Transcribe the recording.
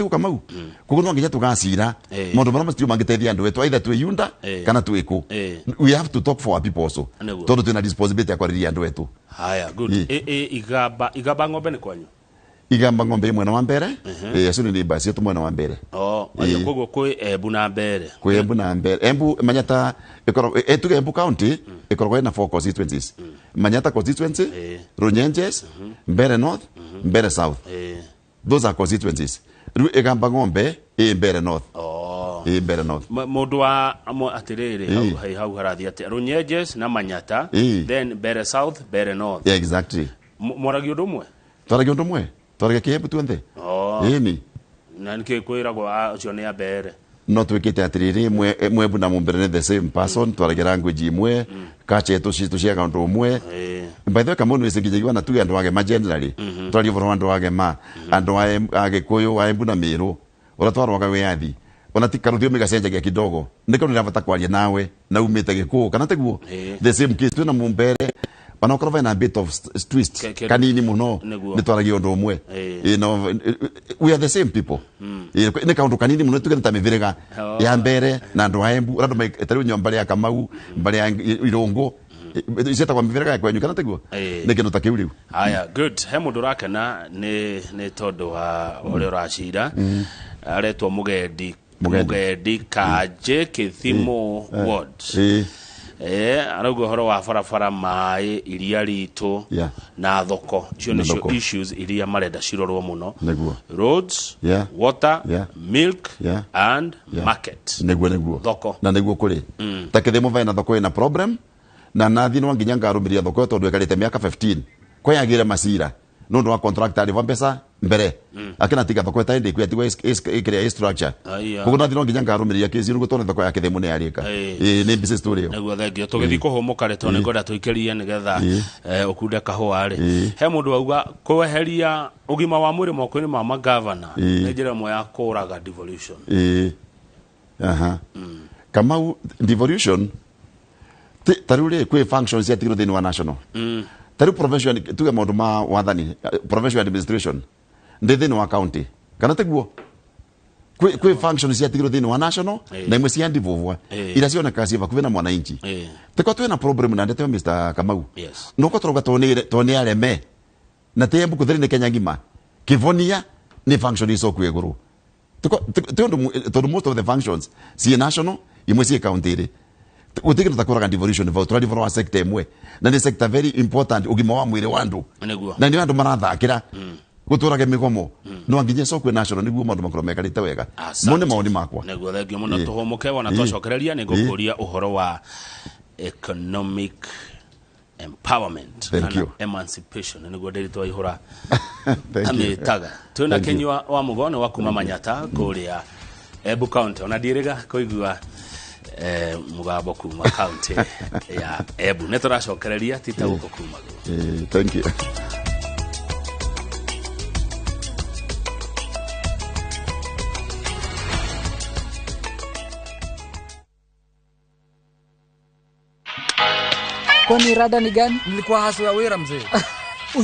tu kama u kuko no nginya tugacira mundu mara mustio mangiteithia andu wetu either tu yunda kana tu iko we have to talk for our people also tondu tuna responsibility ya kwariria andu wetu haya good igamba ngombe ni kwanyu igamba ngombe mwena wa mbere acio ni basi tu mwena wa mbere ayo kogo kwi Embu na mbere kwi Embu na mbere Embu Manyata etuge Embu county ikoragwo na 4 constituencies Manyata constituency Runyenjes Mbere North Mbere South those are constituencies igamba ngombe Mbere North Mbere North mundu wa atiriri hau harathi ati Runyenjes na Manyata then Mbere South Mbere North exactly moragio ndumwe twaragio ndumwe twarage kiembu tunthe ni na nike kwiragwo acio ni ambere no twikite atiriri Embu na Mbere ni the same person twarage language imwe kache tu cia kaundu umwe by the way kama nwe singijiwa na tu andu wage ma generally twari voro andu wage ma andu age koyo wa Embu na Meru ora twarwaga wiathi ona tikaruthio migacenjagia kidogo ndiko nirafata kwaria nawe na umite gikuo kana teguo the same case tu na Mbere Bana ukorova na bit of twist kanini muno nitwaragio ndu umwe we are the same people ne kaundu kanini muno tugenda mivirega ya mbere na ndu wa Embu rando etari nyomba ya Kamau mbali ya Irongo iseta kwa mivirega kwa nyukana teguo ne kindu takiuriu haya good he mundu rakena ni tondu wa ore uracira aretwo mugendi kaje Kithimo ward araugo horo wa farafara mai iria ritu na thoko cio nicio issues iria marenda cirorwo muno roads water milk and market neguo thoko na neguo kuri takithimo vai na thoko ina problem na nathi no nginya ngarumiria thoko tondu ekarite miaka 15 kwa yagira masira nundu wa contractor ali vambesa mbere akina tika thoko ta indi kwetigwa ikire structure kuko nathi no nginya ngarumiria kesi nugo tone thoko ya Kithimo ni arika ni business story neguo thengio tugithi kuhumuka reto ni ngoda tuikerie nigetha ukude kahua ri he mundu auga kweheria ugima wa mwiri moko-ini ma magavana ni njira mo ya kuraga devolution kama devolution tarure kwe functions ya tigro thini wa national taru provincial tuge maundu ma wathani provincial administration thini wa county kana teguo kwe functions ya tigro thini wa national na imwe cia ndivovwa ira cioneka civa kuvena mwananchi teko twena problem na ndete Mr. Kamau no ko troga tone areme na tembu kuthiri Kenya ngima kivonia ni function iso kweguru teko most of the functions si national imwe si county ri utikira takuraga devolution vote tuli for sector imwe na ni sector very important ugima wa mwire wandu na ni wandu marathakira guturage migomo no nginya sokwe national niguo mandu makoro mekarite wega mone maoni makwa neguo thengio muno tuhomuke wana twacokereria ni gukuria uhoro wa economic empowerment and emancipation niguo ndiri twaihura amitaga tuna kenywa wa mugone wa kuma Manyata kuria Embu county ona diriga kuigua mugambo kuma county ya Embu neturacokereria tita guko kuma thank you kwani rada ni gani? Nilikuwa haswa wera mzee